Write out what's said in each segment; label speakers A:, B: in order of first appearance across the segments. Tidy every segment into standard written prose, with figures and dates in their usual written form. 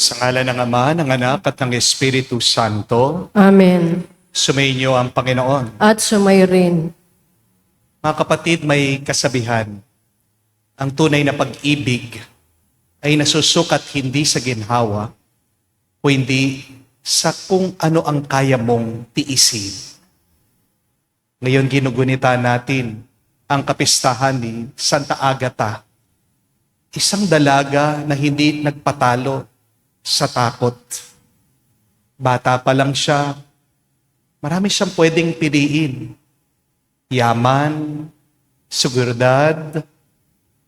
A: Sa ngalan ng Ama, ng Anak, at ng Espiritu Santo,
B: Amen.
A: sumainyo ang Panginoon.
B: At sumayo rin.
A: Mga kapatid, may kasabihan. Ang tunay na pag-ibig ay nasusukat hindi sa ginhawa, kundi sa kung ano ang kaya mong tiisin. Ngayon ginugunita natin ang kapistahan ni Santa Agata, isang dalaga na hindi nagpatalo sa takot. Bata pa lang siya, marami siyang pwedeng piliin. Yaman, seguridad,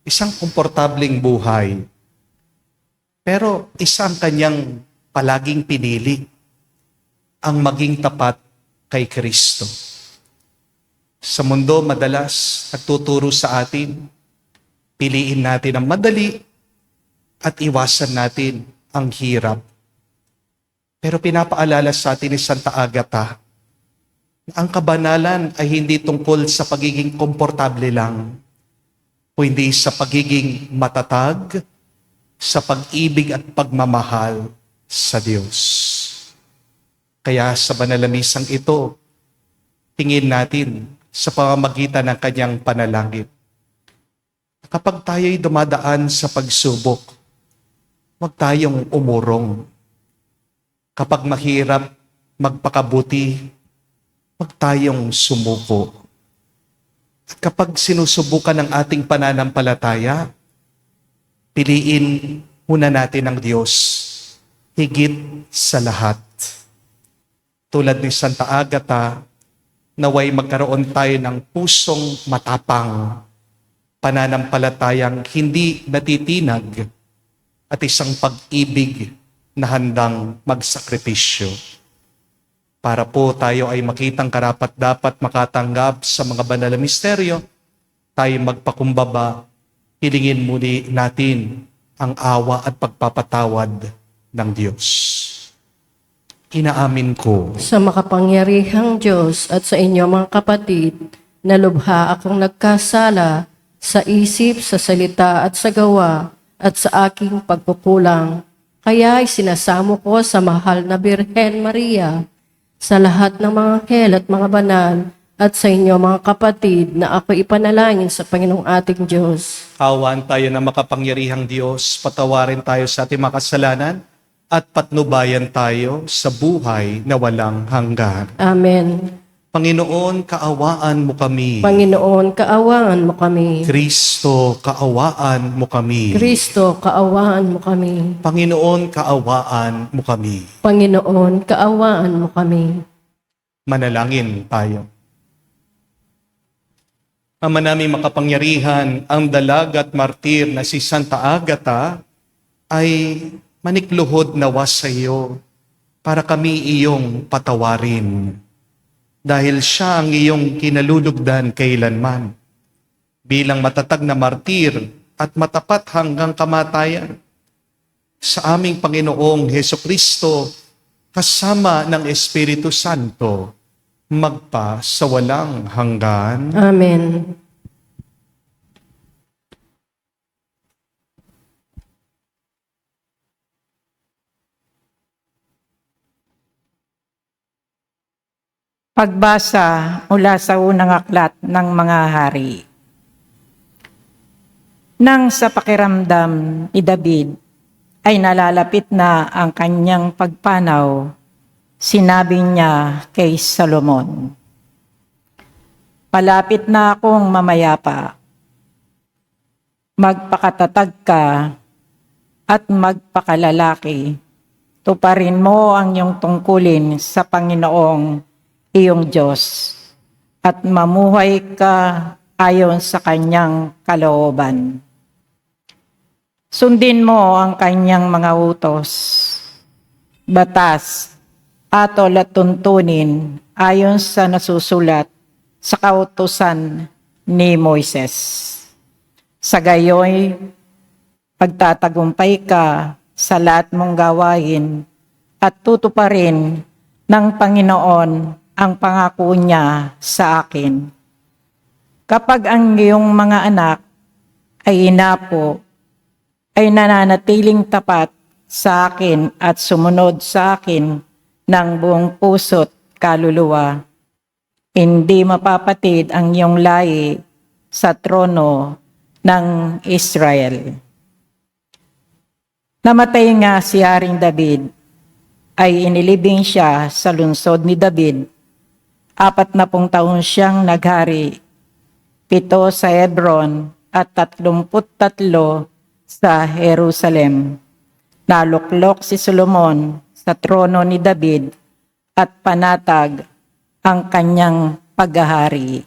A: isang komportableng buhay. Pero isang kanyang palaging pinili, ang maging tapat kay Kristo. Sa mundo, madalas nagtuturo sa atin, piliin natin ang madali at iwasan natin ang hirap. Pero pinapaalala sa atin ni Santa Agata na ang kabanalan ay hindi tungkol sa pagiging komportable lang, kundi sa pagiging matatag, sa pag-ibig at pagmamahal sa Diyos. Kaya sa banal na misang ito, tingin natin sa pamamagitan ng kanyang panalangin. Kapag tayo'y dumadaan sa pagsubok, huwag tayong umurong. Kapag mahirap magpakabuti, huwag tayong sumuko. At kapag sinusubukan ng ating pananampalataya, piliin muna natin ang Diyos higit sa lahat. Tulad ni Santa Agata, naway magkaroon tayo ng pusong matapang, pananampalatayang hindi natitinag, at isang pag-ibig na handang magsakripisyo. Para po tayo ay makitang karapat-dapat makatanggap sa mga banal na misteryo, tayo magpakumbaba, hilingin muli natin ang awa at pagpapatawad ng Diyos. Inaamin ko
B: Sa makapangyarihang Diyos at sa inyo mga kapatid, na lubha akong nagkasala sa isip, sa salita at sa gawa, at sa aking pagkukulang. Kaya sinasamo ko sa mahal na Birhen Maria, sa lahat ng mga anghel at mga banal, at sa inyo mga kapatid, na ako ipanalangin sa Panginoong ating Diyos.
A: kawan tayo na makapangyarihang Diyos, patawarin tayo sa ating mga kasalanan, at patnubayan tayo sa buhay na walang hanggan.
B: Amen.
A: Panginoon, kaawaan mo kami.
B: Panginoon, kaawaan mo kami.
A: Kristo, kaawaan mo kami.
B: Kristo, kaawaan mo kami.
A: Panginoon, kaawaan mo kami.
B: Panginoon, kaawaan mo kami.
A: Manalangin tayo. Ama naming makapangyarihan, ang dalag at martir na si Santa Agata ay manikluhod nawa sa iyo para kami iyong patawarin. Dahil siya ang iyong kinalulugdan kailanman. Bilang matatag na martir at matapat hanggang kamatayan. Sa aming Panginoong Hesukristo, kasama ng Espiritu Santo, magpa sa walang hanggan.
B: Amen.
C: Pagbasa mula sa unang aklat ng mga hari. Nang sa pakiramdam ni David ay nalalapit na ang kanyang pagpanaw, sinabi niya kay Solomon, "Malapit na akong mamayapa. Magpakatatag ka at magpakalalaki. Tuparin mo ang iyong tungkulin sa Panginoong iyong Diyos at mamuhay ka ayon sa kanyang kalooban. Sundin mo ang kanyang mga utos, batas, atol at tuntunin ayon sa nasusulat sa kautusan ni Moises. Sa gayoy, pagtatagumpay ka sa lahat mong gawain at tutuparin ng Panginoon ang pangako niya sa akin. Kapag ang iyong mga anak ay inapo, ay nananatiling tapat sa akin at sumunod sa akin ng buong puso't kaluluwa. Hindi mapapatid ang iyong lahi sa trono ng Israel. Namatay nga si Haring David, ay inilibing siya sa lungsod ni David. 40 taon siyang naghari, 7 sa Hebron at 33 sa Jerusalem. Naluklok si Solomon sa trono ni David at panatag ang kanyang paghahari.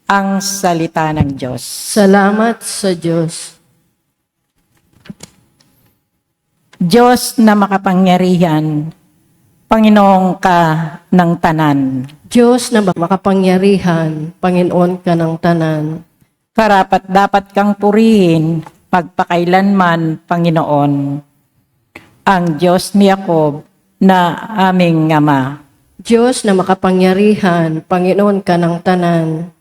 C: Ang salita ng Diyos.
B: Salamat sa Diyos.
C: Diyos na makapangyarihan, Panginoon ka ng tanan.
B: Diyos na makapangyarihan, Panginoon ka ng tanan.
C: Karapat dapat kang purihin, magpakailanman, Panginoon. Ang Diyos ni Jacob na aming Ama.
B: Diyos na makapangyarihan, Panginoon ka ng tanan.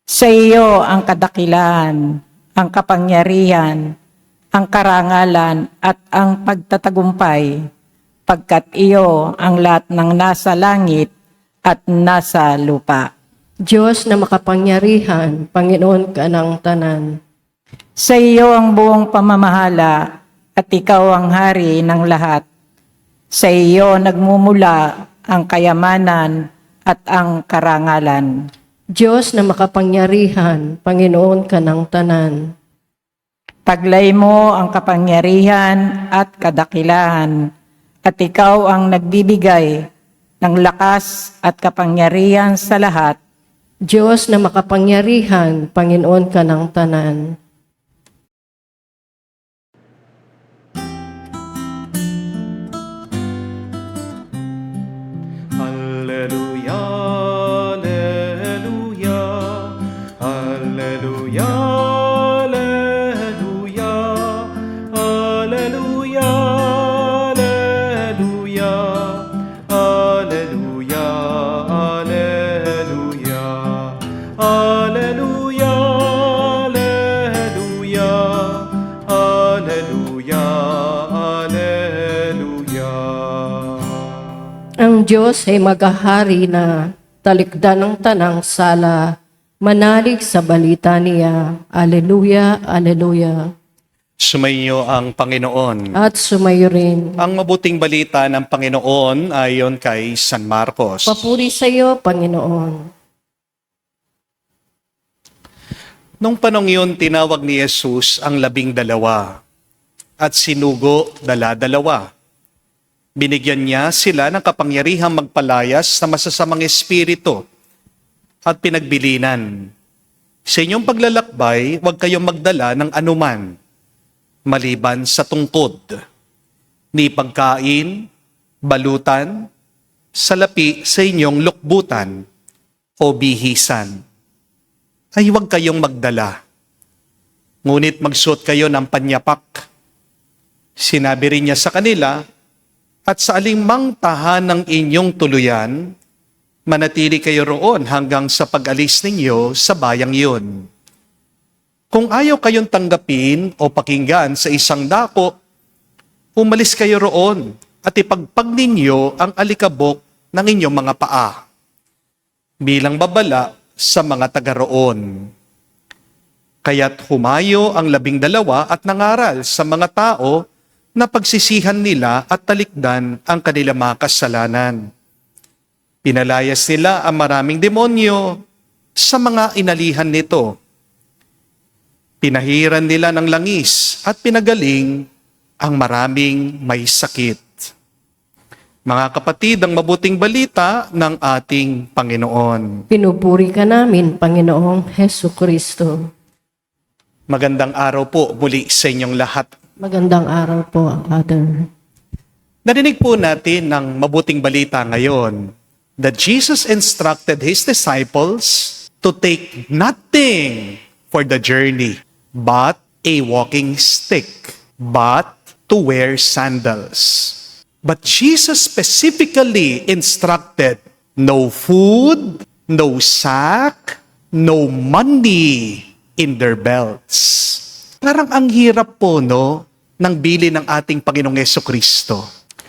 C: Sa iyo ang kadakilaan, ang kapangyarihan, ang karangalan at ang pagtatagumpay, pagkat iyo ang lahat ng nasa langit at nasa lupa.
B: Diyos na makapangyarihan, Panginoon ka ng tanan.
C: Sa iyo ang buong pamamahala at ikaw ang hari ng lahat. Sa iyo nagmumula ang kayamanan at ang karangalan.
B: Diyos na makapangyarihan, Panginoon ka ng tanan.
C: Taglay mo ang kapangyarihan at kadakilahan, at ikaw ang nagbibigay ng lakas at kapangyarihan sa lahat.
B: Diyos na makapangyarihan, Panginoon ka ng tanan.
A: Alleluia, alleluia, alleluia, alleluia, alleluia, alleluia, alleluia, alleluia, alleluia, alleluia, alleluia, alleluia.
B: Ang Diyos ay maghahari na talikdan ng tanang sala, manalig sa balita niya. Aleluya, aleluya.
A: Sumainyo ang Panginoon.
B: At sumayo rin.
A: Ang mabuting balita ng Panginoon ayon kay San Marcos.
B: Papuri sa iyo, Panginoon.
A: Nung panong yun, tinawag ni Jesus ang 12 at sinugo 12. Binigyan niya sila ng kapangyarihang magpalayas sa masasamang espiritu at pinagbilinan. Sa inyong paglalakbay, huwag kayong magdala ng anuman, maliban sa tungkod, ni pagkain, balutan, salapi sa inyong lukbutan o bihisan. Ay huwag kayong magdala. Ngunit magsuot kayo ng panyapak. Sinabi rin niya sa kanila, at sa alingmang tahan ng inyong tuluyan, manatili kayo roon hanggang sa pag-alis ninyo sa bayang yun. Kung ayaw kayong tanggapin o pakinggan sa isang dako, umalis kayo roon at ipagpag ninyo ang alikabok ng inyong mga paa, bilang babala sa mga taga roon. Kaya't humayo ang 12 at nangaral sa mga tao na pagsisihan nila at talikdan ang kanilang mga kasalanan. Pinalayas nila ang maraming demonyo sa mga inalihan nito. Pinahiran nila ng langis at pinagaling ang maraming may sakit. Mga kapatid, ang mabuting balita ng ating Panginoon.
B: Pinupuri ka namin, Panginoong Hesu Kristo.
A: Magandang araw po muli sa inyong lahat.
B: Magandang araw po, Father.
A: Narinig po natin ng mabuting balita ngayon that Jesus instructed His disciples to take nothing for the journey but a walking stick, but to wear sandals. But Jesus specifically instructed no food, no sack, no money in their belts. Parang ang hirap po, no, ng bili ng ating Panginoong Jesucristo.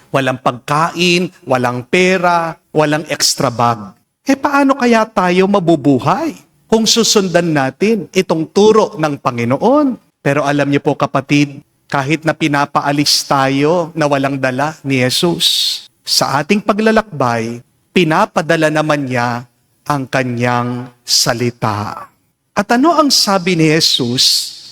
A: Walang pagkain, walang pera, walang extra bag. Paano kaya tayo mabubuhay kung susundan natin itong turo ng Panginoon? Pero alam niyo po kapatid, kahit na pinapaalis tayo na walang dala ni Jesus, sa ating paglalakbay, pinapadala naman niya ang kanyang salita. At ano ang sabi ni Jesus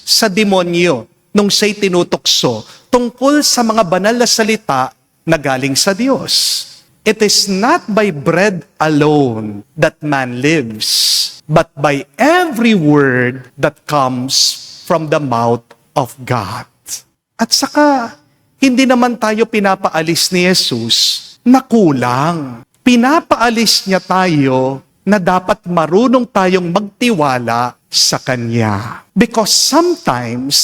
A: sa demonyo nung siya'y tinutokso tungkol sa mga banal na salita na galing sa Diyos? It is not by bread alone that man lives, but by every word that comes from the mouth of God. At saka, hindi naman tayo pinapaalis ni Jesus na kulang. Pinapaalis niya tayo na dapat marunong tayong magtiwala sa Kanya. Because sometimes,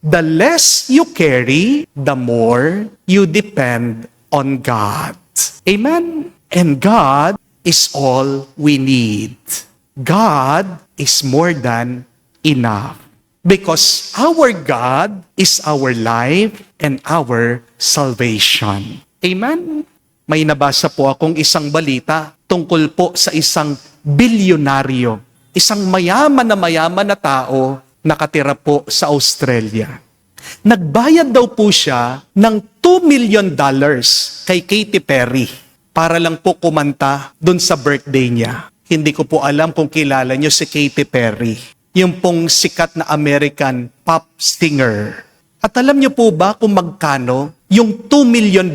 A: the less you carry, the more you depend on God. Amen? And God is all we need. God is more than enough. Because our God is our life and our salvation. Amen? May nabasa po akong isang balita tungkol po sa isang bilyonaryo, isang mayaman na tao nakatira po sa Australia. Nagbayad daw po siya ng $2 million kay Katy Perry para lang po kumanta dun sa birthday niya. Hindi ko po alam kung kilala niyo si Katy Perry, yung pong sikat na American pop singer. At alam niyo po ba kung magkano yung $2 million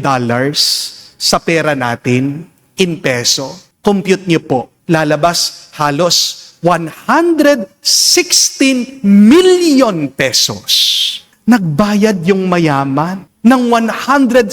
A: sa pera natin in peso? Compute niyo po, lalabas halos 116 million pesos. Nagbayad yung mayaman ng 116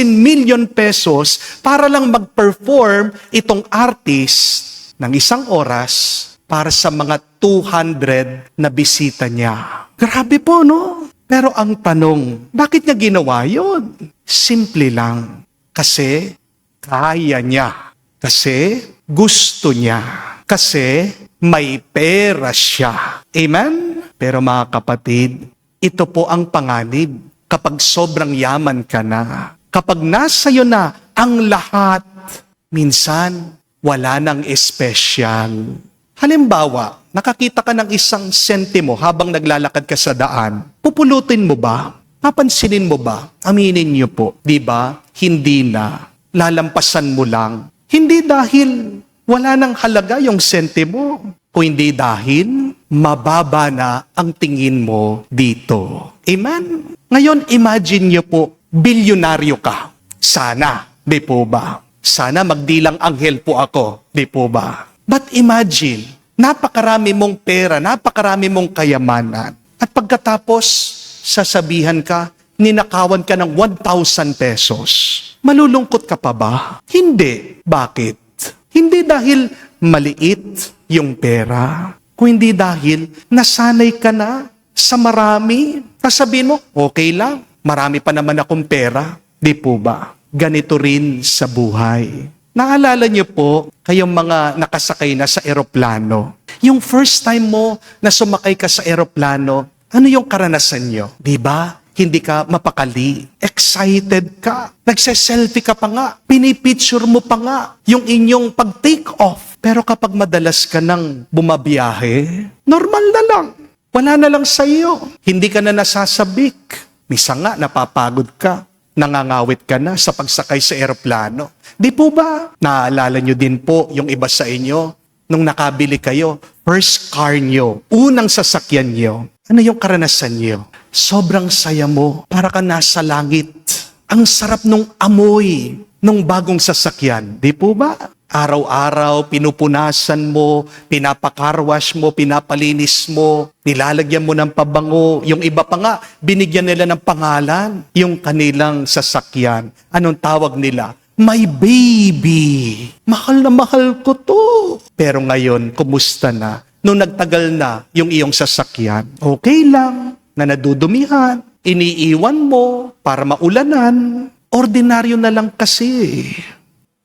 A: million pesos para lang mag-perform itong artist ng isang oras para sa mga 200 na bisita niya. Grabe po, no? Pero ang tanong, bakit niya ginawa yun? Simple lang. Kasi kaya niya. Kasi gusto niya. Kasi may pera siya. Amen? Pero mga kapatid, ito po ang panganib kapag sobrang yaman ka na. Kapag nasa iyo na ang lahat, minsan wala nang espesyal. Halimbawa, nakakita ka ng isang sentimo habang naglalakad ka sa daan. Pupulutin mo ba? Papansinin mo ba? Aminin niyo po, di ba? Hindi na. Lalampasan mo lang. Hindi dahil wala nang halaga yung sentimo, o hindi dahil mababa na ang tingin mo dito. Amen? Ngayon, imagine niyo po, bilyonaryo ka. Sana, di po ba? Sana magdilang anghel po ako, di po ba? But imagine, napakarami mong pera, napakarami mong kayamanan. At pagkatapos, sasabihan ka, ninakawan ka ng 1,000 pesos. Malulungkot ka pa ba? Hindi. Bakit? Hindi dahil maliit yung pera, kundi dahil nasanay ka na sa marami. Sasabihin mo, okay lang, marami pa naman akong pera. Di po ba? Ganito rin sa buhay. Naalala niyo po, kayong mga nakasakay na sa eroplano. Yung first time mo na sumakay ka sa eroplano, ano yung karanasan niyo? Di ba? Hindi ka mapakali. Excited ka. Nagse-selfie ka pa nga. Pinipicture mo pa nga yung inyong pag-take off. Pero kapag madalas ka nang bumabiyahe, normal na lang. Wala na lang sa iyo. Hindi ka na nasasabik. Misa nga, napapagod ka. Nangangawit ka na sa pagsakay sa eroplano. Di po ba? Naalala nyo din po yung iba sa inyo nung nakabili kayo, first car nyo, unang sasakyan nyo. Ano yung karanasan nyo? Sobrang saya mo, para ka nasa langit. Ang sarap nung amoy nung bagong sasakyan. Di po ba? Araw-araw, pinupunasan mo, pinapakarwash mo, pinapalinis mo, nilalagyan mo ng pabango. Yung iba pa nga, binigyan nila ng pangalan, yung kanilang sasakyan. Anong tawag nila? My baby. Mahal na mahal ko to. Pero ngayon, kumusta na? Nung nagtagal na yung iyong sasakyan, okay lang na nadudumihan, iniiwan mo para maulanan. Ordinaryo na lang kasi.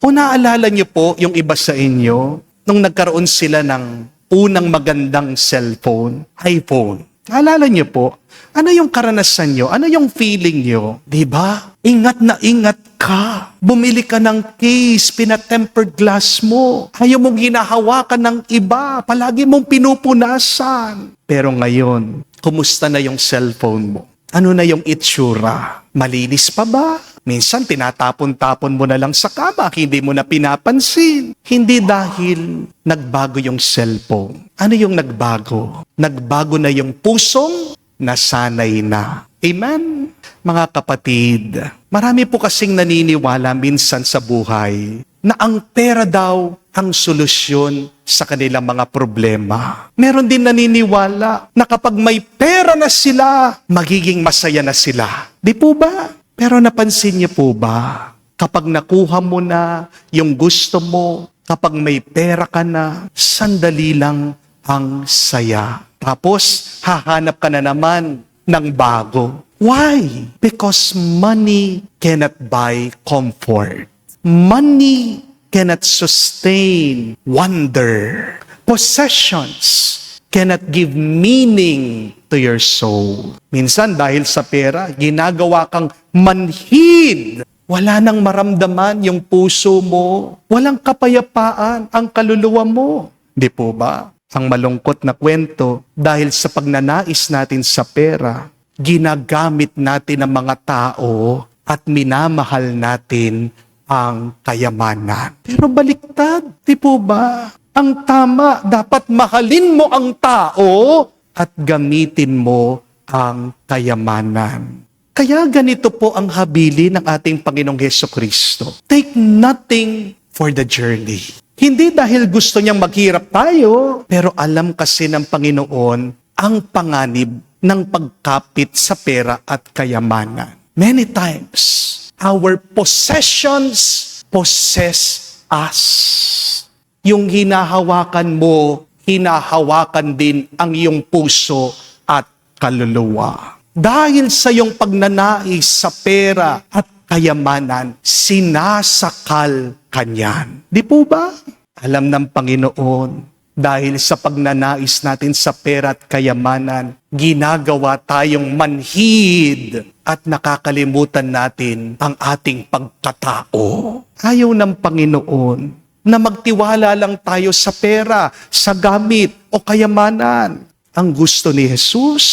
A: O naalala niyo po yung iba sa inyo, nung nagkaroon sila ng unang magandang cellphone, iPhone. Alala niyo po, ano yung karanasan niyo? Ano yung feeling niyo? Diba? Ingat na ingat ka. Bumili ka ng case, pina-tempered glass mo. Ayaw mong hinahawakan ng iba. Palagi mong pinupunasan. Pero ngayon, kumusta na yung cellphone mo? Ano na yung itsura? Malinis pa ba? Minsan tinatapon-tapon mo na lang sa kama, hindi mo na pinapansin. Hindi dahil nagbago yung cellphone. Ano yung nagbago? Nagbago na yung pusong nasanay na. Amen? Mga kapatid, marami po kasing naniniwala minsan sa buhay na ang pera daw ang solusyon sa kanilang mga problema. Meron din naniniwala na kapag may pera na sila, magiging masaya na sila. Di po ba? Pero napansin niyo po ba, kapag nakuha mo na yung gusto mo, kapag may pera ka na, sandali lang ang saya. Tapos, hahanap ka na naman ng bago. Why? Because money cannot buy comfort. Money cannot sustain wonder. Possessions cannot give meaning to your soul. Minsan dahil sa pera, ginagawa kang manhid. Wala nang maramdaman yung puso mo. Walang kapayapaan ang kaluluwa mo. Di po ba? Ang malungkot na kwento, dahil sa pagnanais natin sa pera, ginagamit natin ang mga tao at minamahal natin ang kayamanan. Pero baliktad, di po ba? Ang tama, dapat mahalin mo ang tao at gamitin mo ang kayamanan. Kaya ganito po ang habili ng ating Panginoong Hesukristo. Take nothing for the journey. Hindi dahil gusto niyang maghirap tayo, pero alam kasi ng Panginoon ang panganib ng pagkapit sa pera at kayamanan. Many times, our possessions possess us. Yung hinahawakan mo, hinahawakan din ang iyong puso at kaluluwa. Dahil sa iyong pagnanais sa pera at kayamanan, sinasakal ka niyan. Di po ba? Alam ng Panginoon, dahil sa pagnanais natin sa pera at kayamanan, ginagawa tayong manhid at nakakalimutan natin ang ating pagkatao. Ayaw ng Panginoon na magtiwala lang tayo sa pera, sa gamit o kayamanan. Ang gusto ni Jesus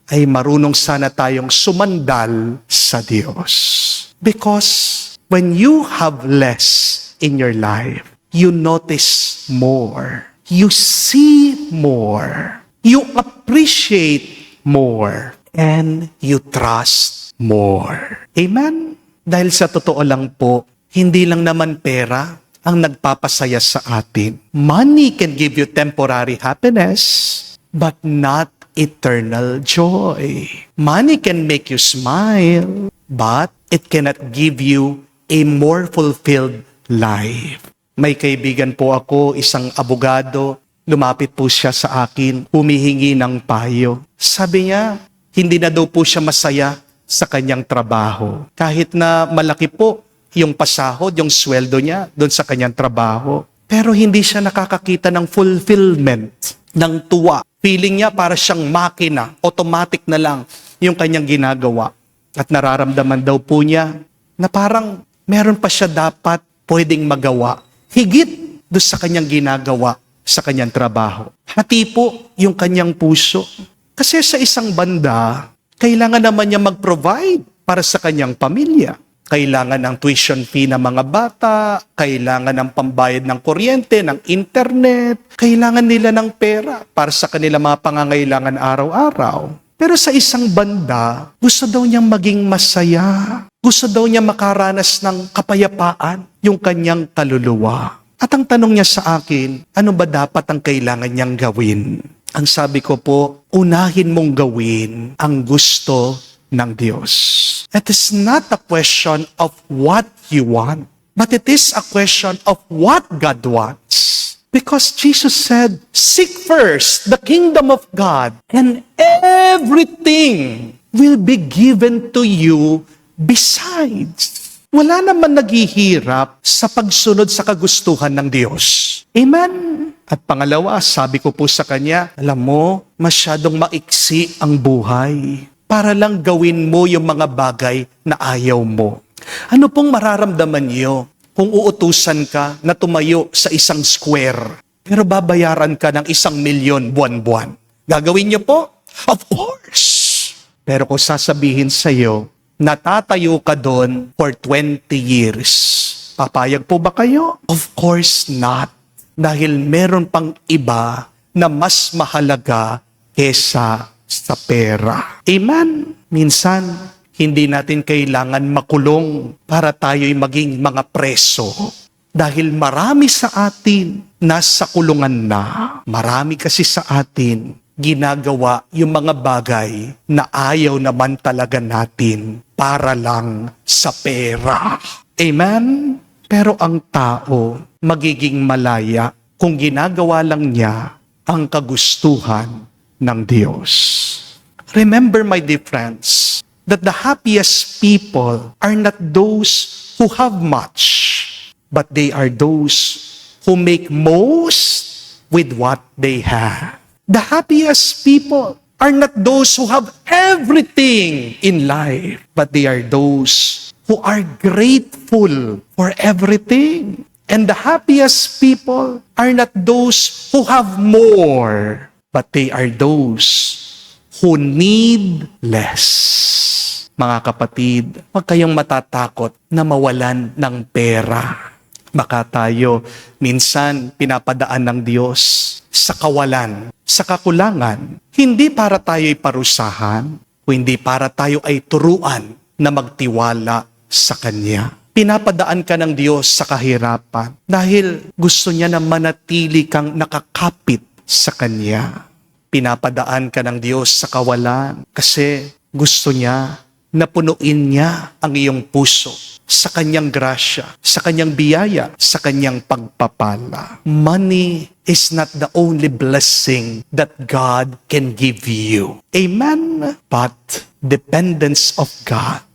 A: ay marunong sana tayong sumandal sa Diyos. Because when you have less in your life, you notice more. You see more. You appreciate more. And you trust more. Amen? Dahil sa totoo lang po, hindi lang naman pera ang nagpapasaya sa atin. Money can give you temporary happiness, but not eternal joy. Money can make you smile, but it cannot give you a more fulfilled life. May kaibigan po ako, isang abogado, lumapit po siya sa akin, humihingi ng payo. Sabi niya, hindi na daw po siya masaya sa kanyang trabaho. Kahit na malaki po yung pasahod, yung sweldo niya doon sa kanyang trabaho. Pero hindi siya nakakakita ng fulfillment, ng tuwa. Feeling niya para siyang makina, automatic na lang yung kanyang ginagawa. At nararamdaman daw po niya na parang meron pa siya dapat pwedeng magawa. Higit doon sa kanyang ginagawa sa kanyang trabaho. Hati po yung kanyang puso. Kasi sa isang banda, kailangan naman niya mag-provide para sa kanyang pamilya. Kailangan ng tuition fee ng mga bata, kailangan ng pambayad ng kuryente, ng internet, kailangan nila ng pera para sa kanila mga pangangailangan araw-araw. Pero sa isang banda, gusto daw niyang maging masaya. Gusto daw niya makaranas ng kapayapaan yung kanyang kaluluwa. At ang tanong niya sa akin, ano ba dapat ang kailangan niyang gawin? Ang sabi ko po, unahin mong gawin ang gusto ng Diyos. It is not a question of what you want, but it is a question of what God wants. Because Jesus said, seek first the kingdom of God, and everything will be given to you besides. Wala naman naghihirap sa pagsunod sa kagustuhan ng Diyos. Amen? At pangalawa, sabi ko po sa kanya, alam mo, masyadong maiksi ang buhay para lang gawin mo yung mga bagay na ayaw mo. Ano pong mararamdaman niyo kung uutusan ka na tumayo sa isang square, pero babayaran ka ng 1,000,000 buwan-buwan? Gagawin niyo po? Of course! Pero kung sasabihin sa'yo, natatayo ka doon for 20 years, papayag po ba kayo? Of course not. Dahil meron pang iba na mas mahalaga kesa sa pera. Amen? Minsan, hindi natin kailangan makulong para tayo'y maging mga preso. Dahil marami sa atin nasa kulungan na. Marami kasi sa atin ginagawa yung mga bagay na ayaw naman talaga natin para lang sa pera. Amen? Pero ang tao magiging malaya kung ginagawa lang niya ang kagustuhan ng Diyos. Remember, my dear friends, that the happiest people are not those who have much, but they are those who make most with what they have. The happiest people are not those who have everything in life, but they are those who are grateful for everything. And the happiest people are not those who have more, but they are those who need less. Mga kapatid, huwag kayong matatakot na mawalan ng pera. Baka tayo minsan pinapadaan ng Diyos sa kawalan, sa kakulangan, hindi para tayo'y parusahan, o hindi para tayo ay turuan na magtiwala sa Kanya. Pinapadaan ka ng Diyos sa kahirapan dahil gusto niya na manatili kang nakakapit sa Kanya. Pinapadaan ka ng Diyos sa kawalan kasi gusto niya na punuin niya ang iyong puso sa Kanyang grasya, sa Kanyang biyaya, sa Kanyang pagpapala. Money is not the only blessing that God can give you. Amen? But dependence of God,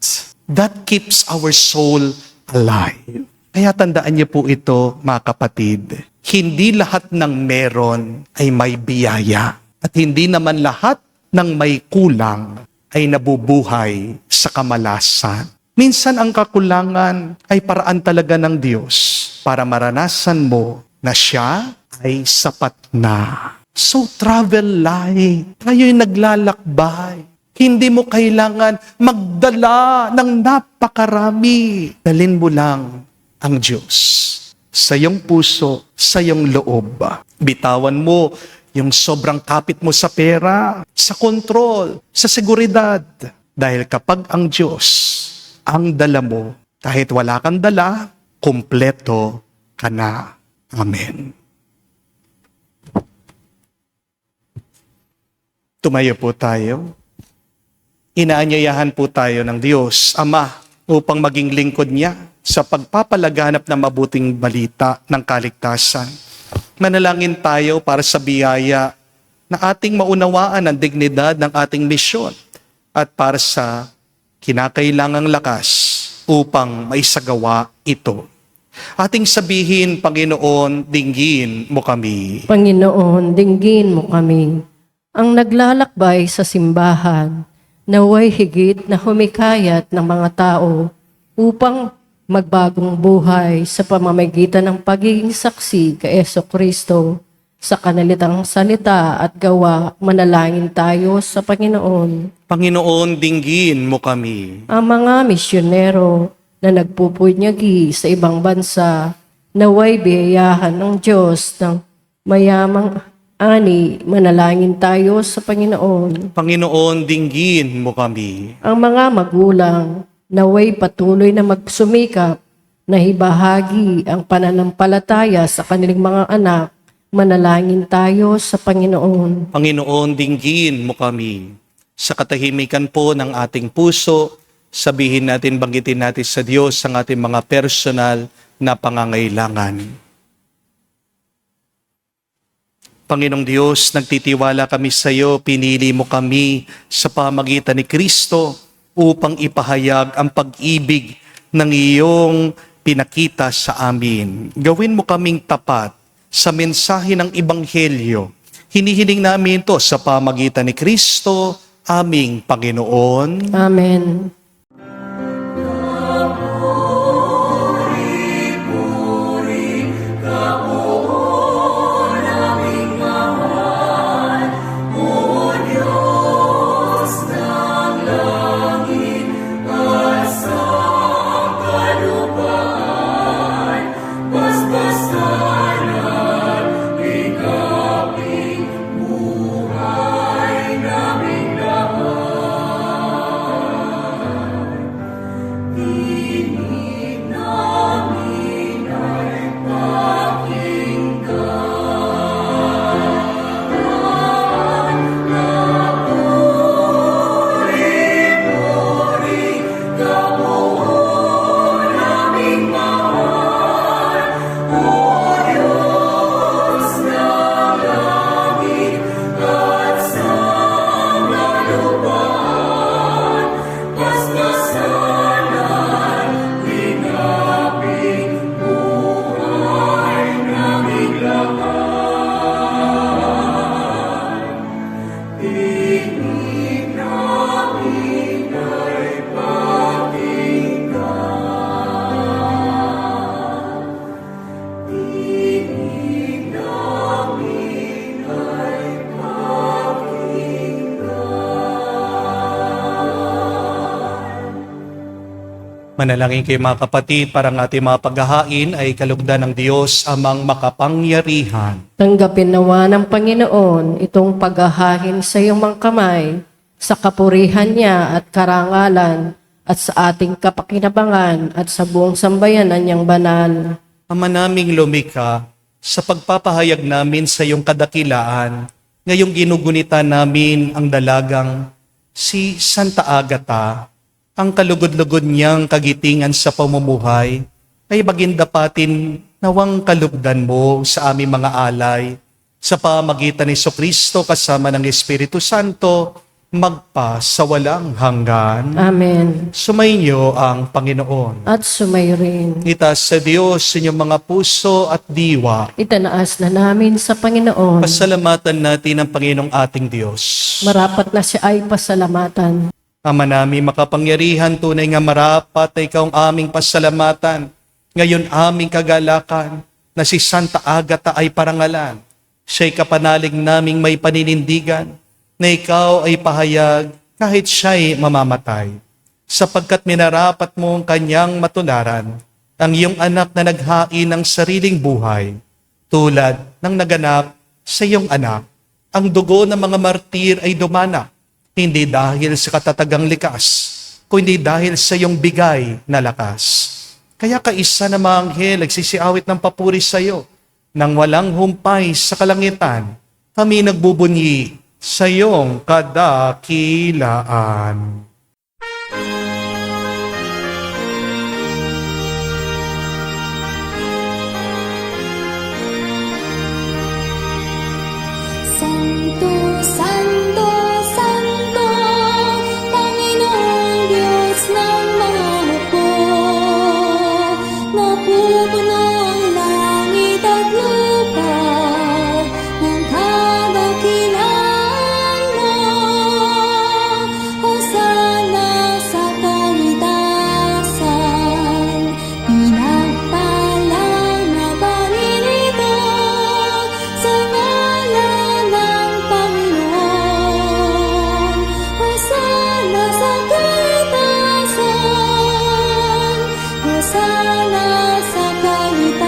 A: that keeps our soul alive. Kaya tandaan niyo po ito, mga kapatid. Hindi lahat ng meron ay may biyaya. At hindi naman lahat ng may kulang ay nabubuhay sa kamalasan. Minsan ang kakulangan ay paraan talaga ng Diyos para maranasan mo na siya ay sapat na. So travel light. Tayo'y naglalakbay. Hindi mo kailangan magdala ng napakarami. Dalhin mo lang ang Diyos sa iyong puso, sa iyong loob. Bitawan mo yung sobrang kapit mo sa pera, sa kontrol, sa seguridad. Dahil kapag ang Diyos ang dala mo, kahit wala kang dala, kumpleto ka na. Amen. Tumayo po tayo. Inaanyayahan po tayo ng Diyos, Ama, upang maging lingkod niya sa pagpapalaganap ng mabuting balita ng kaligtasan. Manalangin tayo para sa biyaya na ating maunawaan ang dignidad ng ating misyon at para sa kinakailangang lakas upang maisagawa ito. Ating sabihin, Panginoon, dinggin mo kami.
B: Panginoon, dinggin mo kami. Ang naglalakbay sa simbahan, naway higit na humikayat ng mga tao upang magbagong buhay sa pamamagitan ng pagiging saksi kay Jesucristo sa kanalitang salita at gawa. Manalangin tayo sa Panginoon.
A: Panginoon, dinggin mo kami.
B: Ang mga misyonero na nagpupunyagi sa ibang bansa, naway biyayahan ng Diyos ng mayamang ani. Manalangin tayo sa Panginoon.
A: Panginoon, dinggin mo kami.
B: Ang mga magulang, naway patuloy na magsumikap na ibahagi ang pananampalataya sa kanilang mga anak. Manalangin tayo sa Panginoon.
A: Panginoon, dinggin mo kami. Sa katahimikan po ng ating puso, sabihin natin, banggitin natin sa Diyos ang ating mga personal na pangangailangan. Panginoong Diyos, nagtitiwala kami sa iyo, pinili mo kami sa pamagitan ni Kristo upang ipahayag ang pag-ibig ng iyong pinakita sa amin. Gawin mo kaming tapat sa mensahe ng Ebanghelyo. Hinihiling namin ito sa pamagitan ni Kristo, aming Panginoon.
B: Amen.
A: Manalangin kayo mga kapatid, para ang ating mga paghahain ay kalugdan ng Diyos amang makapangyarihan.
B: Tanggapin nawa ng Panginoon itong paghahain sa iyong mga kamay, sa kapurihan niya at karangalan, at sa ating kapakinabangan at sa buong sambayanan niyang banal.
A: Ama naming lumikha, sa pagpapahayag namin sa iyong kadakilaan, ngayong ginugunita namin ang dalagang si Santa Agata, ang kalugod-lugod niyang kagitingan sa pamumuhay, ay magindapatin nawang kalugdan mo sa aming mga alay, sa pamagitan ni Jesucristo kasama ng Espiritu Santo, magpa sa walang hanggan.
B: Amen.
A: Sumainyo ang Panginoon.
B: At sumayo rin.
A: Itaas sa Diyos inyong mga puso at diwa.
B: Itanaas na namin sa Panginoon.
A: Pasalamatan natin ang Panginoong ating Diyos.
B: Marapat na siya ay pasalamatan.
A: Ama namin makapangyarihan, tunay nga marapat na ikaw ang aming pasalamatan. Ngayon aming kagalakan na si Santa Agata ay parangalan. Siya'y kapanalig naming may paninindigan na ikaw ay pahayag kahit siya'y mamamatay. Sapagkat minarapat mo ang kanyang matularan, ang iyong anak na naghain ng sariling buhay, tulad ng naganap sa iyong anak. Ang dugo ng mga martir ay dumanak, hindi dahil sa katatagang likas, kundi dahil sa iyong bigay na lakas. Kaya kaisa na mga anghel nagsisiawit ng papuri sa iyo, nang walang humpay sa kalangitan, kami nagbubunyi sa iyong kadakilaan.
D: Santo, Santo, Santo, Panginoong Diyos ng mga hukbo. Napupuno ang langit at lupa ng kadakilaan mo. Hosana sa kaitasan, pinagpalang na paninito sa ngalan ng Panginoon. Hosana sa kaitasan, Hosana sa kaitasan.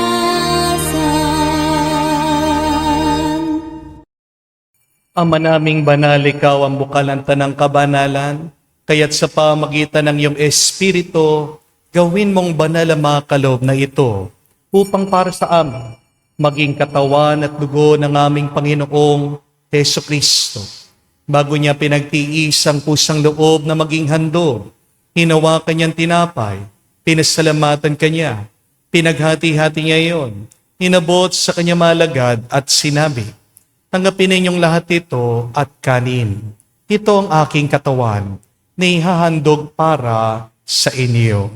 A: Ama naming banal, ikaw ang bukalanta ng kabanalan, kaya't sa pamagitan ng iyong Espiritu, gawin mong banal ang mga kaloob na ito, upang para sa amin, maging katawan at dugo ng aming Panginoong Jesucristo. Bago niya pinagtiis ang pusang loob na maging handog, hinawakan niyang tinapay, pinasalamatan kanya, pinaghati-hati niya iyon, inabot sa kanya malagad at sinabi, tanggapin ninyong lahat ito at kanin. Ito ang aking katawan na ihahandog para sa inyo.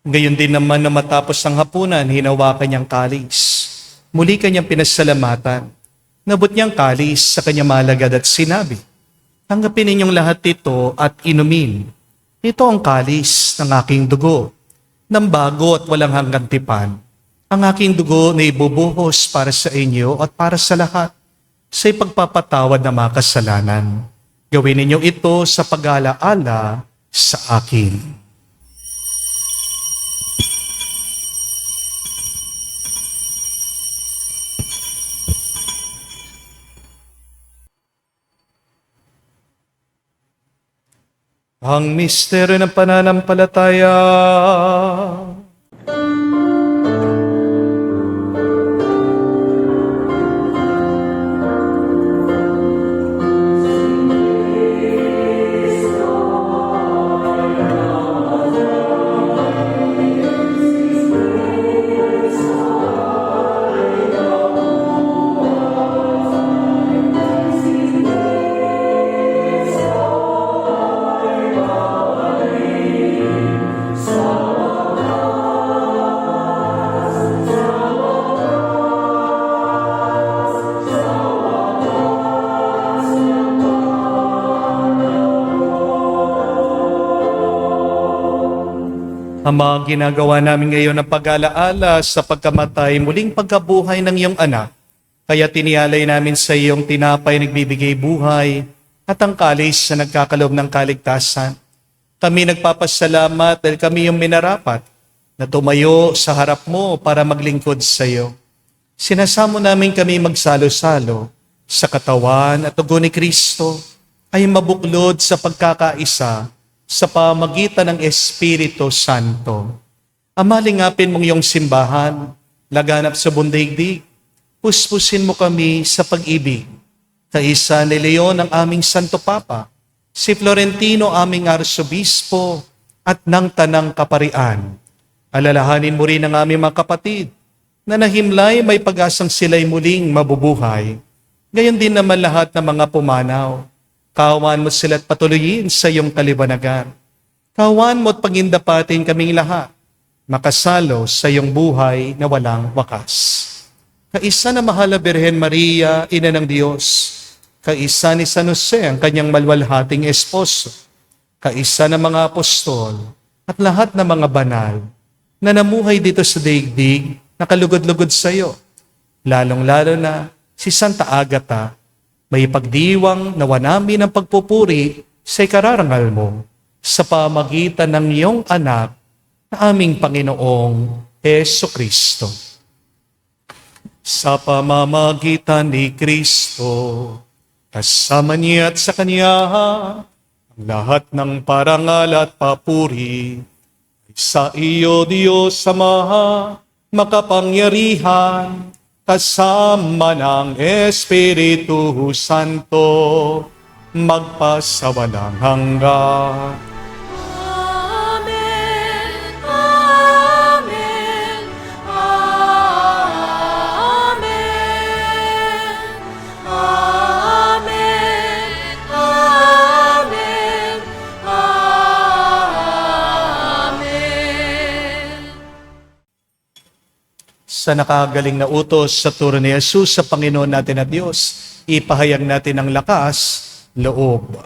A: Gayon din naman na matapos ang hapunan, hinawakan niyang kalis. Muli kanyang pinasalamatan. Nabot niyang kalis sa kanyang malagad at sinabi, "Tanggapin ninyong lahat ito at inumin. Ito ang kalis ng aking dugo, ng bago at walang hanggang tipan. Ang aking dugo na ibubuhos para sa inyo at para sa lahat, sa ipagpapatawad ng mga kasalanan. Gawin ninyo ito sa pag-alaala sa akin." Ang misteryo ng pananampalataya. Ama, ginagawa namin ngayon ang pag-alaala sa pagkamatay, muling pagkabuhay ng iyong anak. Kaya tinialay namin sa iyong tinapay nagbibigay buhay at ang kalis na nagkakaloob ng kaligtasan. Kami nagpapasalamat dahil kami yung minarapat na tumayo sa harap mo para maglingkod sa iyo. Sinasamo namin kami magsalo-salo sa katawan at dugo ni Kristo ay mabuklod sa pagkakaisa sa pamagitan ng Espiritu Santo. Ama, lingapin mong iyong simbahan, laganap sa bundaigdig, puspusin mo kami sa pag-ibig. Kaisa ni Leon ang aming Santo Papa, si Florentino aming Arsobispo, at ng Tanang Kaparian. Alalahanin mo rin ang aming mga kapatid na nahimlay may pag-asang sila'y muling mabubuhay. Gayon din naman lahat ng mga pumanaw. Kawan mo sila at patuloyin sa iyong kalibanagan. Kawan mo at pagindapatin kaming lahat, makasalo sa iyong buhay na walang wakas. Kaisa na mahal na Birhen Maria, Ina ng Diyos, kaisa ni San Jose, ang kanyang malwalhating esposo, kaisa ng mga apostol, at lahat ng mga banal na namuhay dito sa daigdig na kalugod-lugod sa iyo, lalong-lalo na si Santa Agata, may pagdiwang nawa namin ang pagpupuri sa ikararangal mo sa pamagitan ng iyong anak na aming Panginoong Jesucristo. Sa pamamagitan ni Kristo, kasama niya at sa Kanya, ang lahat ng parangal at papuri ay sa iyo, Diyos Ama, makapangyarihan, kasama ng Espiritu Santo, magpasawalang hanggan.
D: Amen, Amen, Amen, Amen, Amen, Amen.
A: Sa nakagaling na utos sa turo ni Jesus sa Panginoon natin at Diyos, ipahayag natin ang lakas, loob.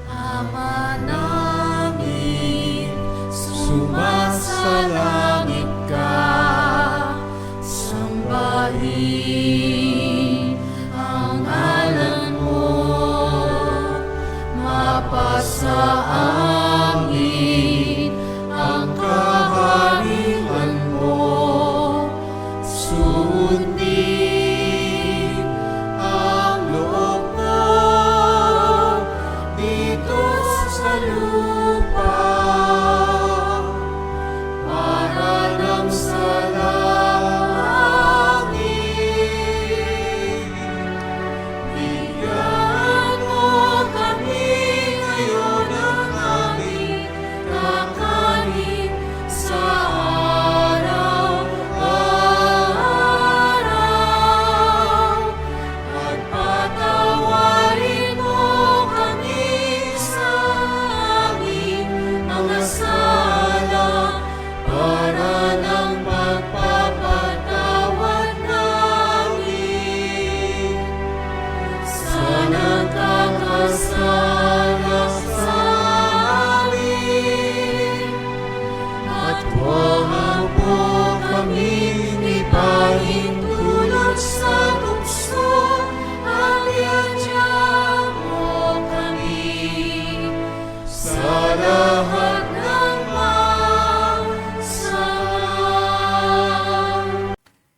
D: Ama namin, sumasalangit ka, sambahin ang ngalan mo, mapasa amin ang kaharian mo,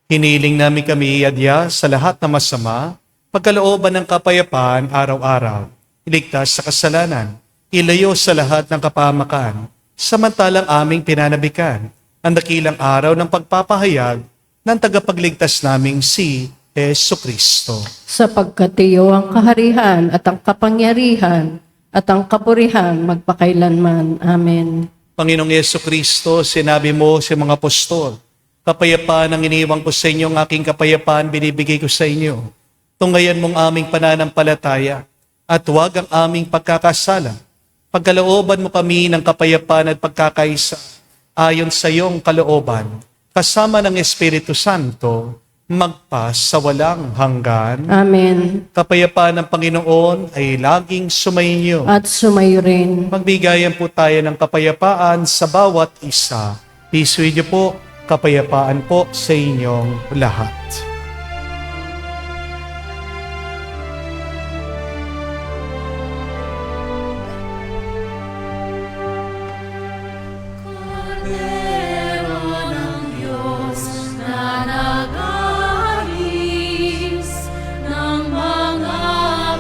A: Hiniling namin kami adya sa lahat na masama, pagkalooban ng kapayapaan araw-araw, iligtas sa kasalanan, ilayo sa lahat ng kapahamakan, samantalang aming pinanabikan ang dakilang araw ng pagpapahayag ng tagapagligtas naming si Jesucristo.
B: Sapagkat iyo ang kaharihan at ang kapangyarihan at ang kapurihan magpakailanman. Amen.
A: Panginoong Jesucristo, sinabi mo sa mga apostol, kapayapaan ang iniwang ko sa inyo, ang aking kapayapaan binibigay ko sa inyo. Tunggayan mong aming pananampalataya at huwag ang aming pagkakasala. Pagkalooban mo kami ng kapayapaan at pagkakaisa ayon sa iyong kalooban, kasama ng Espiritu Santo, magpa sa walang hanggan.
B: Amen.
A: Kapayapaan ng Panginoon ay laging sumainyo.
B: At sumayo rin.
A: Magbigayan po tayo ng kapayapaan sa bawat isa. Peace with you po, kapayapaan po sa inyong lahat.
D: Cordero ng Diyos na nag-aalis ng mga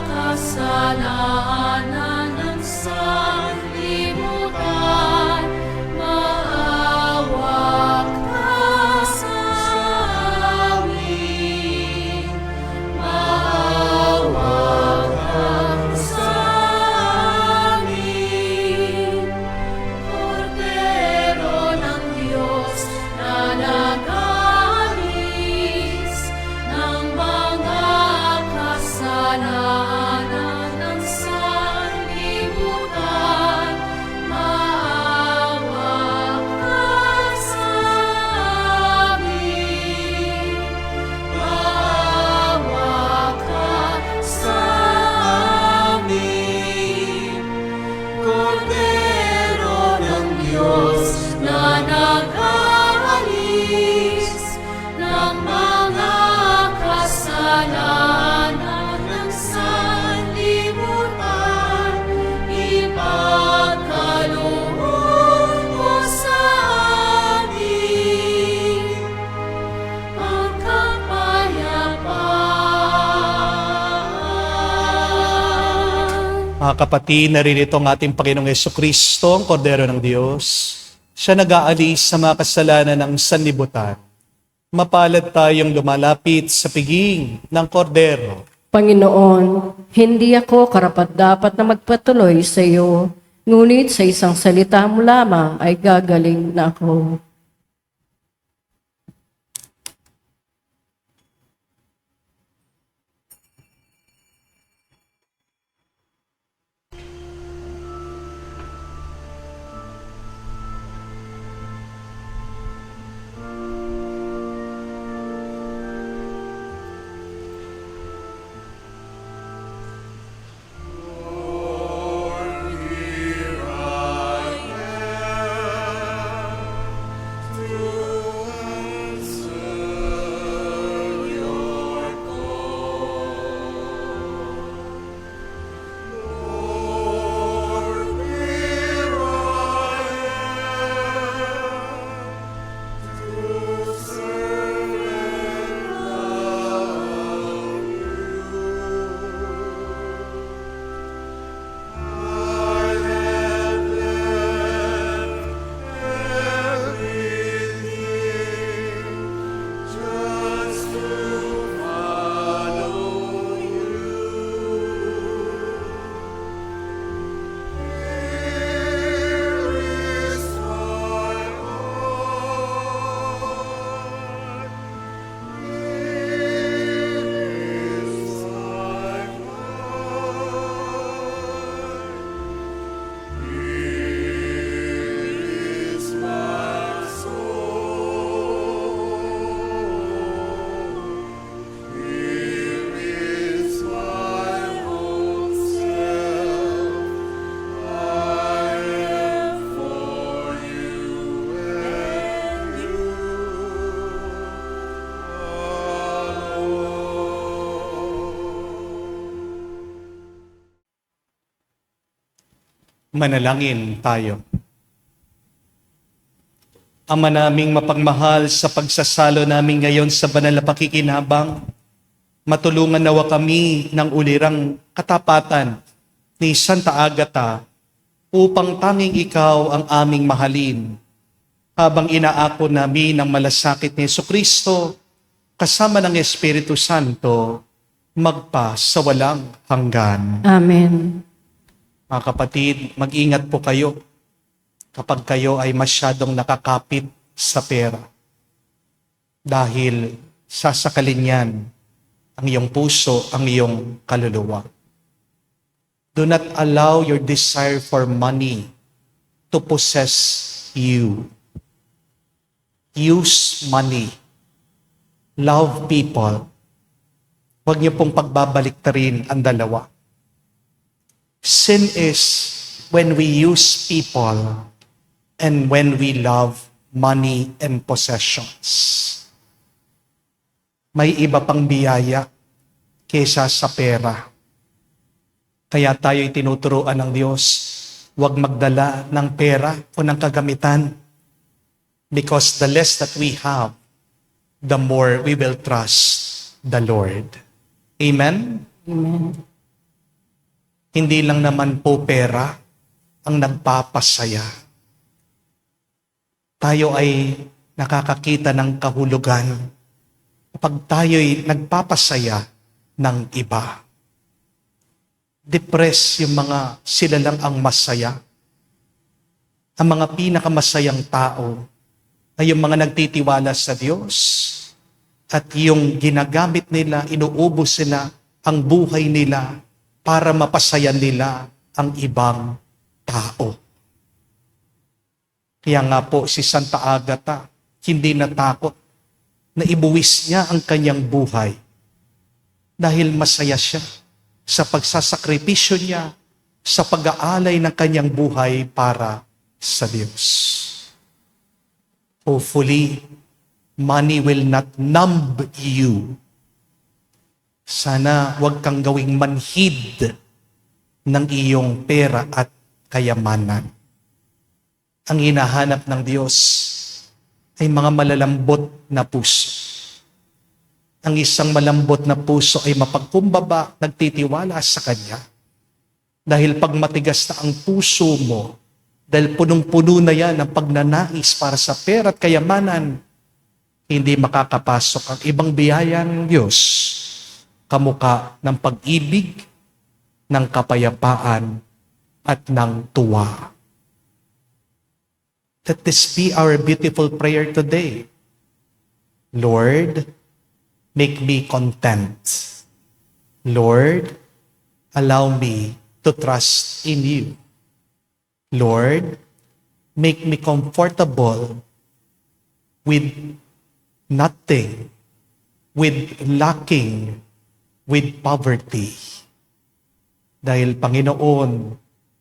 D: kasalanan ng sanlibutan, maawa ka sa amin. Maawa ka sa amin. Cordero ng Diyos na nag-aalis ng mga kasalanan ng sanlibutan, maawa ka sa amin. Maawa ka sa amin. Cordero ng Diyos na nag-aalis ng mga kasalanan ng sanlibutan, ipagkaloob mo sa amin ang kapayapaan.
A: Mga kapatid, naririto ang ating Panginoong Jesucristo, ang Kordero ng Diyos. Siya nag-aalis sa mga kasalanan ng sanlibutan. Mapalad tayong lumalapit sa piging ng Kordero.
B: Panginoon, hindi ako karapat-dapat na magpatuloy sa iyo, ngunit sa isang salita mo lamang ay gagaling na ako.
A: Manalangin tayo. Ama naming mapagmahal, sa pagsasalo namin ngayon sa banal na pakikinabang, matulungan nawa kami ng ulirang katapatan ni Santa Agata upang tanging ikaw ang aming mahalin. Habang inaako namin ang malasakit ni Jesucristo kasama ng Espiritu Santo, magpa sa walang hanggan.
B: Amen.
A: Mga kapatid, mag-ingat po kayo kapag kayo ay masyadong nakakapit sa pera. Dahil sasakalin yan ang iyong puso, ang iyong kaluluwa. Do not allow your desire for money to possess you. Use money. Love people. Huwag niyo pong pagbabaliktarin ang dalawa. Sin is when we use people and when we love money and possessions. May iba pang biyaya kaysa sa pera. Kaya tayo'y tinuturuan ng Diyos, huwag magdala ng pera o ng kagamitan. Because the less that we have, the more we will trust the Lord. Amen?
B: Amen.
A: Hindi lang naman po pera ang nagpapasaya. Tayo ay nakakakita ng kahulugan kapag tayo'y nagpapasaya ng iba. Depressed yung mga sila lang ang masaya. Ang mga pinakamasayang tao ay yung mga nagtitiwala sa Diyos at yung ginagamit nila, inuubos nila ang buhay nila para mapasaya nila ang ibang tao. Kaya nga po si Santa Agata, hindi natakot na ibuwis niya ang kanyang buhay dahil masaya siya sa pagsasakripisyo niya, sa pag-aalay ng kanyang buhay para sa Diyos. Hopefully, money will not numb you. Sana huwag kang gawing manhid ng iyong pera at kayamanan. Ang hinahanap ng Diyos ay mga malalambot na puso. Ang isang malambot na puso ay mapagkumbaba, nagtitiwala sa Kanya. Dahil pag matigas na ang puso mo, dahil punong-puno na yan ang pagnanais para sa pera at kayamanan, hindi makakapasok ang ibang biyaya ng Diyos, kamukha ng pag-ibig, ng kapayapaan, at ng tuwa. Let this be our beautiful prayer today. Lord, make me content. Lord, allow me to trust in you. Lord, make me comfortable with nothing, with lacking, with poverty. Dahil Panginoon,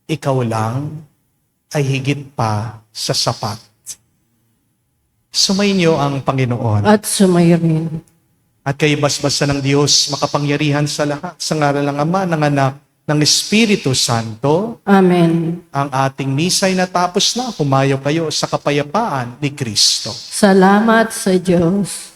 A: ikaw lang ay higit pa sa sapat. Sumayin niyo ang Panginoon.
B: At sumayo rin.
A: At kayo basbasa ng Diyos, makapangyarihan sa lahat, sa ngalan ng Ama, ng Anak, ng Espiritu Santo.
B: Amen.
A: Ang ating misa ay natapos na. Humayo kayo sa kapayapaan ni Kristo.
B: Salamat sa Diyos.